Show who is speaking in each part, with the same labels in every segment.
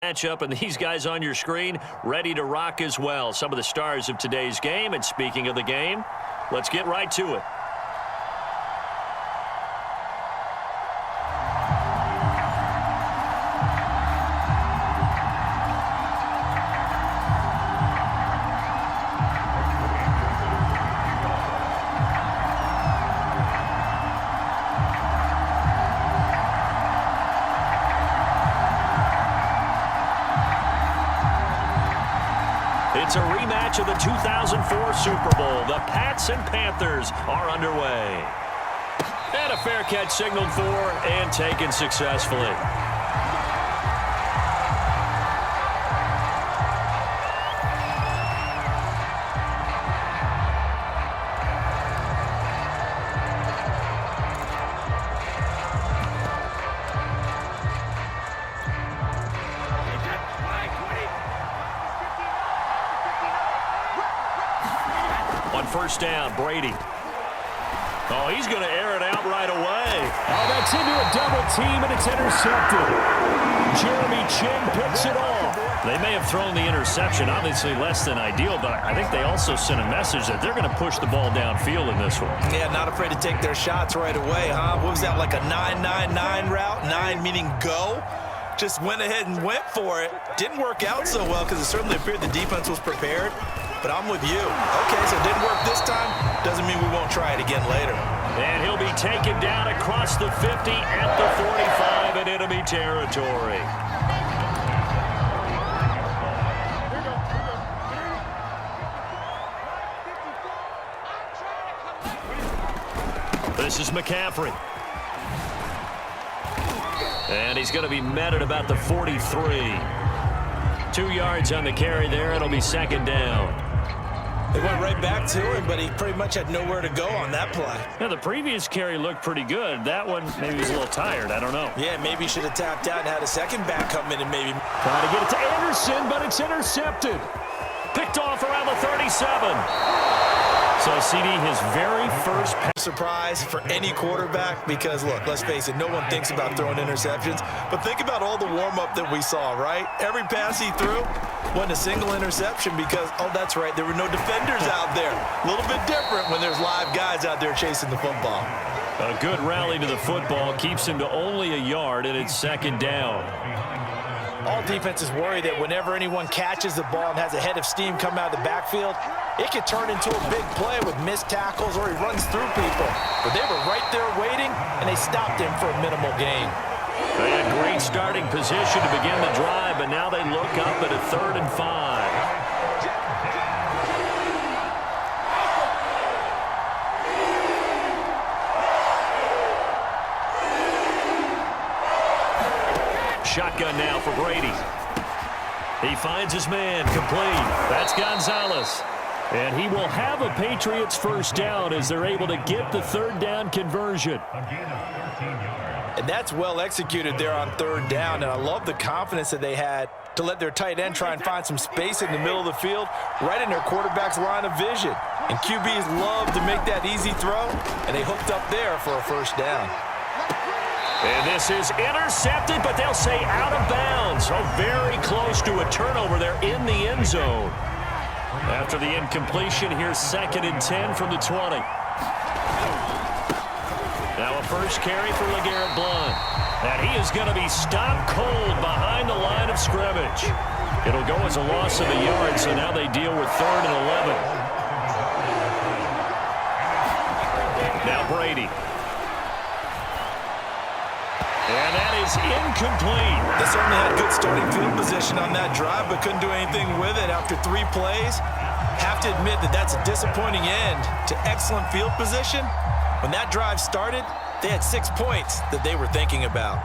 Speaker 1: Matchup, and these guys on your screen ready to rock as well. Some of the stars of today's game. And speaking of the game, let's get right to it. It's a rematch of the 2004 Super Bowl. The Pats and Panthers are underway. And a fair catch signaled for and taken successfully. On first down, Brady. Oh, he's going to air it out right away.
Speaker 2: Oh, that's into a double team, and it's intercepted. Jeremy Chin picks it off.
Speaker 1: They may have thrown the interception, obviously less than ideal, but I think they also sent a message that they're going to push the ball downfield in this one.
Speaker 3: Yeah, not afraid to take their shots right away, huh? What was that, like a 9-9-9 route? 9 meaning go? Just went ahead and went for it. Didn't work out so well because it certainly appeared the defense was prepared. But I'm with you. Okay, so it didn't work this time. Doesn't mean we won't try it again later.
Speaker 1: And he'll be taken down across the 50 at the 45 in enemy territory. This is McCaffrey. And he's going to be met at about the 43. 2 yards on the carry there. It'll be second down.
Speaker 3: They went right back to him, but he pretty much had nowhere to go on that play.
Speaker 1: Yeah, the previous carry looked pretty good. That one, maybe he was a little tired. I don't know.
Speaker 3: Yeah, maybe he should have tapped out and had a second back come in and maybe.
Speaker 2: Trying to get it to Anderson, but it's intercepted.
Speaker 1: Picked off around the 37. So, CD, his very first pass.
Speaker 3: Surprise for any quarterback because, look, let's face it, no one thinks about throwing interceptions. But think about all the warm-up that we saw, right? Every pass he threw wasn't a single interception because, oh, that's right, there were no defenders out there. A little bit different when there's live guys out there chasing the football.
Speaker 1: A good rally to the football keeps him to only a yard, and it's second down.
Speaker 3: All defenses worry that whenever anyone catches the ball and has a head of steam come out of the backfield, it could turn into a big play with missed tackles or he runs through people. But they were right there waiting, and they stopped him for a minimal gain.
Speaker 1: They had great starting position to begin the drive, but now they look up at a 3rd and 5. Shotgun now for Brady. He finds his man, complete. That's Gonzalez. And he will have a Patriots first down as they're able to get the 3rd down conversion.
Speaker 3: And that's well executed there on 3rd down. And I love the confidence that they had to let their tight end try and find some space in the middle of the field, right in their quarterback's line of vision. And QBs love to make that easy throw, and they hooked up there for a first down.
Speaker 1: And this is intercepted, but they'll say out of bounds. So very close to a turnover there in the end zone. After the incompletion, here's 2nd and 10 from the 20. Now a first carry for LeGarrette Blount. And he is going to be stopped cold behind the line of scrimmage. It'll go as a loss of a yard, so now they deal with 3rd and 11. Now Brady. And that is incomplete.
Speaker 3: They certainly had good starting field position on that drive, but couldn't do anything with it after 3 plays. Have to admit that that's a disappointing end to excellent field position. When that drive started, they had 6 points that they were thinking about.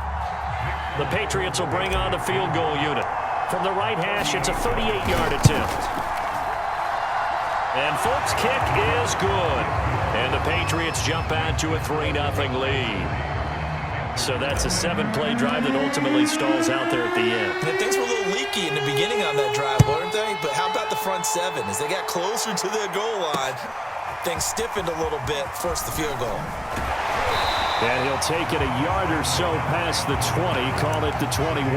Speaker 1: The Patriots will bring on the field goal unit. From the right hash, it's a 38-yard attempt. And folks, kick is good. And the Patriots jump out to a 3-0 lead. So that's a 7-play drive that ultimately stalls out there at the end.
Speaker 3: And things were a little leaky in the beginning on that drive, weren't they? But how about the front 7? As they got closer to the goal line, things stiffened a little bit, forced the field goal.
Speaker 1: And he'll take it a yard or so past the 20, call it the 21.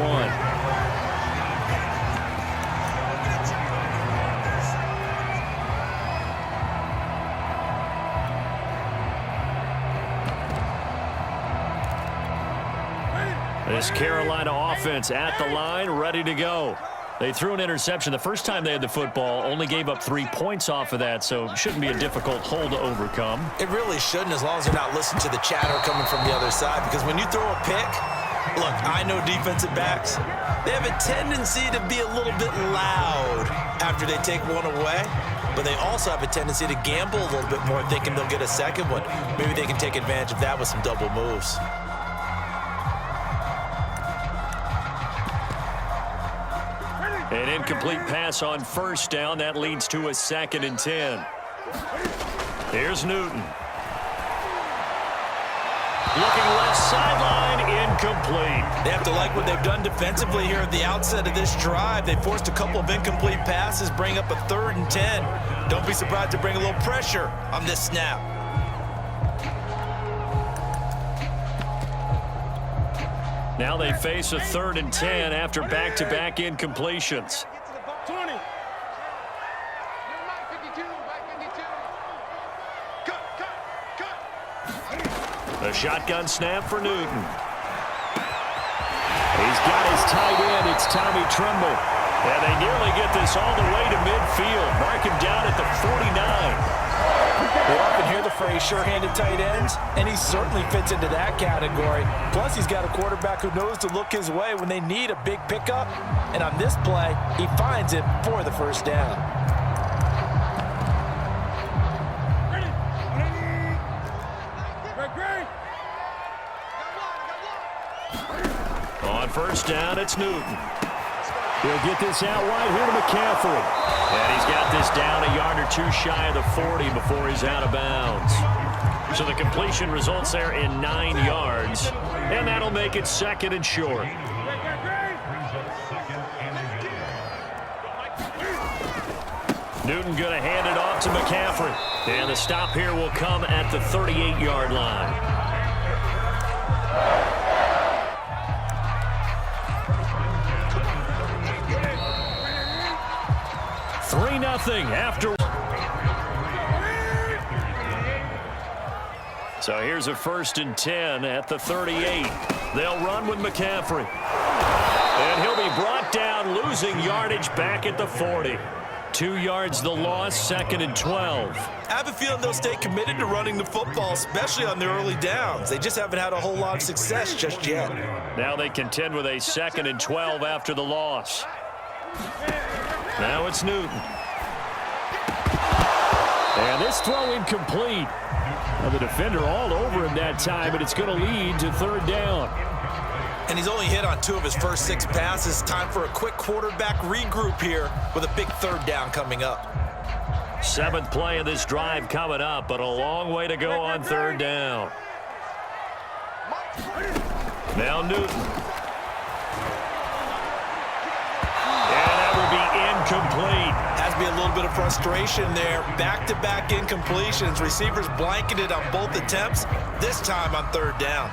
Speaker 1: This Carolina offense at the line, ready to go. They threw an interception the first time they had the football, only gave up 3 points off of that, so it shouldn't be a difficult hole to overcome.
Speaker 3: It really shouldn't, as long as you're not listening to the chatter coming from the other side, because when you throw a pick, look, I know defensive backs, they have a tendency to be a little bit loud after they take one away, but they also have a tendency to gamble a little bit more, thinking they'll get a second one. Maybe they can take advantage of that with some double moves.
Speaker 1: An incomplete pass on first down. That leads to a 2nd and 10. Here's Newton. Looking left sideline, incomplete.
Speaker 3: They have to like what they've done defensively here at the outset of this drive. They forced a couple of incomplete passes, bring up a 3rd and 10. Don't be surprised to bring a little pressure on this snap.
Speaker 1: Now they face a 3rd and 10 after back-to-back incompletions. A shotgun snap for Newton.
Speaker 2: He's got his tight end. It's Tommy Tremble.
Speaker 1: And they nearly get this all the way to midfield. Mark him down at the 49.
Speaker 3: We often hear the phrase sure-handed tight ends, and he certainly fits into that category. Plus, he's got a quarterback who knows to look his way when they need a big pickup. And on this play, he finds it for the first down.
Speaker 1: On first down, it's Newton.
Speaker 2: He'll get this out wide here to McCaffrey.
Speaker 1: And he's got this down a yard or two shy of the 40 before he's out of bounds. So the completion results there in 9 yards. And that'll make it 2nd and short. Newton going to hand it off to McCaffrey. And the stop here will come at the 38-yard line. 3-0 after. So here's a 1st and 10 at the 38. They'll run with McCaffrey. And he'll be brought down, losing yardage back at the 40. 2 yards the loss, 2nd and 12.
Speaker 3: I have a feeling they'll stay committed to running the football, especially on the early downs. They just haven't had a whole lot of success just yet.
Speaker 1: Now they contend with a 2nd and 12 after the loss. Now it's Newton.
Speaker 2: And this throw incomplete. Now the defender all over him that time, but it's going to lead to 3rd down.
Speaker 3: And he's only hit on 2 of his first 6 passes. Time for a quick quarterback regroup here with a big 3rd down coming up.
Speaker 1: 7th play of this drive coming up, but a long way to go on 3rd down. Now Newton. And that will be incomplete.
Speaker 3: Has to be a little bit of frustration there. Back-to-back incompletions. Receivers blanketed on both attempts, this time on 3rd down.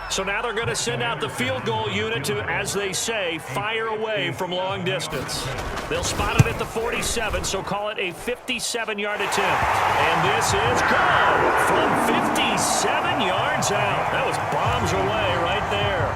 Speaker 1: So now they're going to send out the field goal unit to, as they say, fire away from long distance. They'll spot it at the 47, so call it a 57-yard attempt. And this is good from 57 yards out. That was bombs away right there.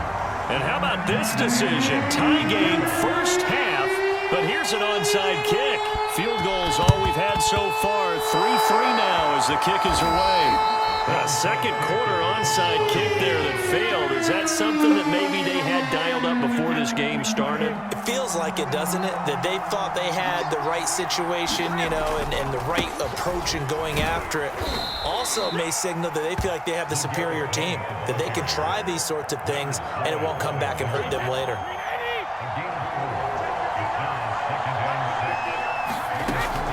Speaker 1: And how about this decision? Tie game first half, but here's an onside kick. Field goal's all we've had so far. 3-3 now as the kick is away. A 2nd quarter onside kick there that failed. Is that something that maybe they had dialed up before this game started?
Speaker 3: It feels like it, doesn't it? That they thought they had the right situation, you know, and the right approach in going after it. Also may signal that they feel like they have the superior team, that they can try these sorts of things and it won't come back and hurt them later.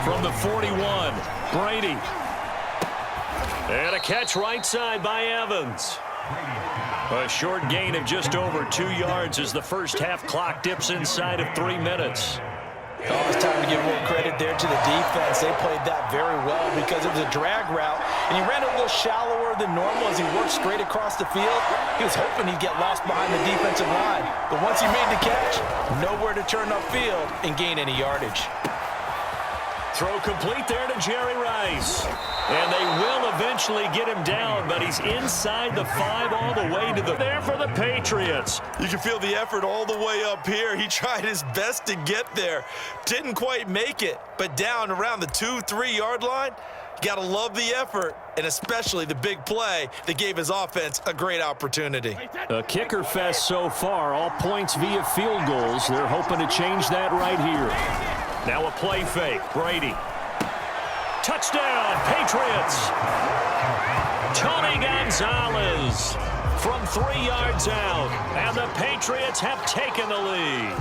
Speaker 1: From the 41, Brady. And a catch right side by Evans. A short gain of just over 2 yards as the first half clock dips inside of 3 minutes.
Speaker 3: Oh, it's time to give more credit there to the defense. They played that very well because it was a drag route, and he ran a little shallower than normal as he worked straight across the field. He was hoping he'd get lost behind the defensive line, but once he made the catch, nowhere to turn upfield and gain any yardage.
Speaker 1: Throw complete there to Jerry Rice. And they will eventually get him down, but he's inside the 5 all the way to the there for the Patriots.
Speaker 3: You can feel the effort all the way up here. He tried his best to get there. Didn't quite make it, but down around the 2-3 yard line, you got to love the effort, and especially the big play that gave his offense a great opportunity.
Speaker 2: A kicker fest so far, all points via field goals. They're hoping to change that right here.
Speaker 1: Now a play fake. Brady. Touchdown, Patriots. Tony Gonzalez from 3 yards out, and the Patriots have taken the lead.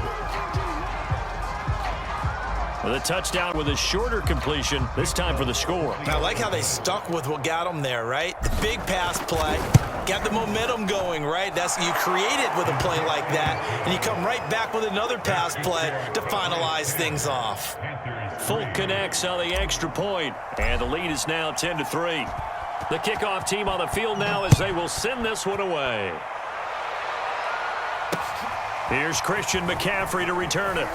Speaker 2: The touchdown with a shorter completion, this time for the score.
Speaker 3: I like how they stuck with what got them there, right? The big pass play, got the momentum going, right? That's you create it with a play like that, and you come right back with another pass play to finalize things off.
Speaker 1: Full connects on the extra point, and the lead is now 10-3. The kickoff team on the field now as they will send this one away. Here's Christian McCaffrey to return it.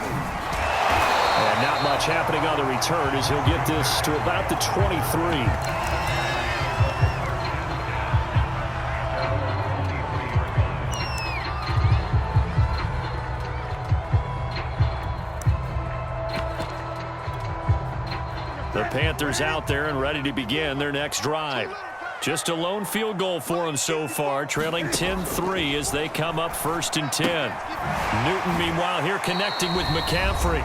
Speaker 2: And not much happening on the return as he'll get this to about the 23. The Panthers out there and ready to begin their next drive. Just a lone field goal for them so far, trailing 10-3 as they come up 1st and 10. Newton, meanwhile, here connecting with McCaffrey.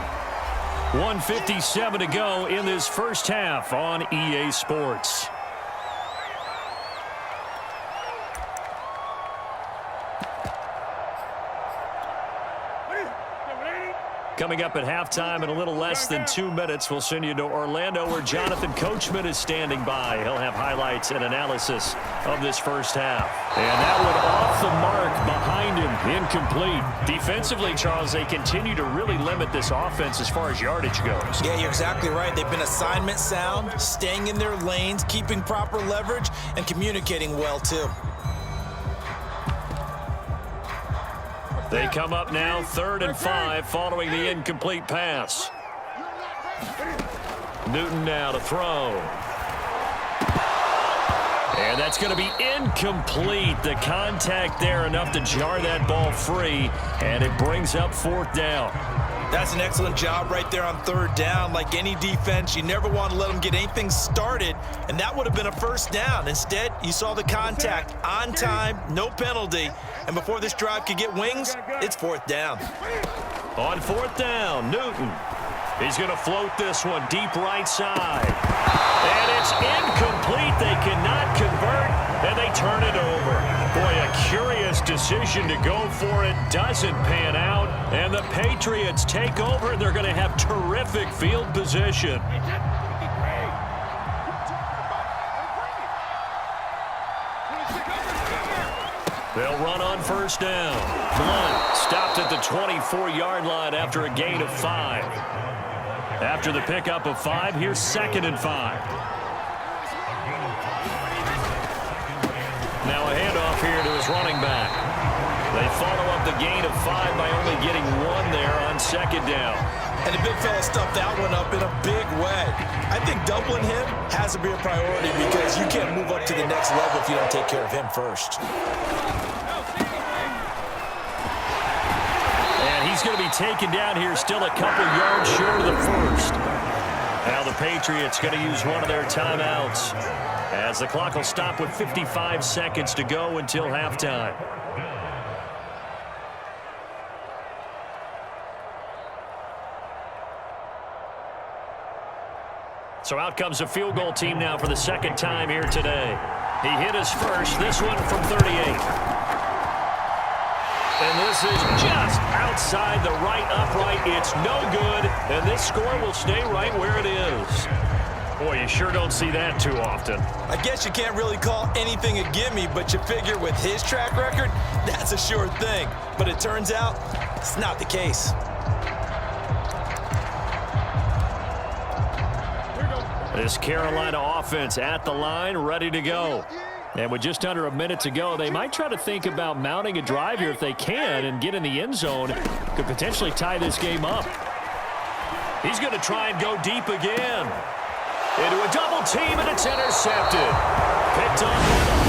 Speaker 2: 1:57 to go in this first half on EA Sports. Coming up at halftime in a little less than 2 minutes, we'll send you to Orlando where Jonathan Coachman is standing by. He'll have highlights and analysis of this first half. And that one off the mark behind him, incomplete. Defensively, Charles, they continue to really limit this offense as far as yardage goes.
Speaker 3: Yeah, you're exactly right. They've been assignment sound, staying in their lanes, keeping proper leverage, and communicating well, too.
Speaker 1: They come up now 3rd and 5 following the incomplete pass. Newton now to throw. And that's going to be incomplete. The contact there enough to jar that ball free, and it brings up 4th down.
Speaker 3: That's an excellent job right there on 3rd down. Like any defense, you never want to let them get anything started, and that would have been a 1st down. Instead, you saw the contact on time, no penalty, and before this drive could get wings, it's 4th down.
Speaker 1: On 4th down, Newton. He's going to float this one deep right side. And it's incomplete. They cannot convert, and they turn it over. Boy, a curious decision to go for it. Doesn't pan out, and the Patriots take over. They're going to have terrific field position. They'll run on 1st down. Blunt stopped at the 24-yard line after a gain of 5. After the pickup of 5, here's 2nd and 5. Now a handoff here to his running back. They follow up the gain of 5 by only getting 1 there on 2nd down.
Speaker 3: And the big fella stuffed that one up in a big way. I think doubling him has to be a priority because you can't move up to the next level if you don't take care of him first.
Speaker 1: He's going to be taken down here, still a couple yards short of the 1st. Now the Patriots going to use one of their timeouts as the clock will stop with 55 seconds to go until halftime. So out comes a field goal team now for the 2nd time here today. He hit his first, this one from 38. And this is just outside the right upright. It's no good, and this score will stay right where it is. Boy, you sure don't see that too often.
Speaker 3: I guess you can't really call anything a gimme, but you figure with his track record, that's a sure thing. But it turns out it's not the case.
Speaker 2: This Carolina offense at the line, ready to go. And with just under a minute to go, they might try to think about mounting a drive here if they can and get in the end zone. Could potentially tie this game up.
Speaker 1: He's going to try and go deep again. Into a double team, and it's intercepted. Picked up by the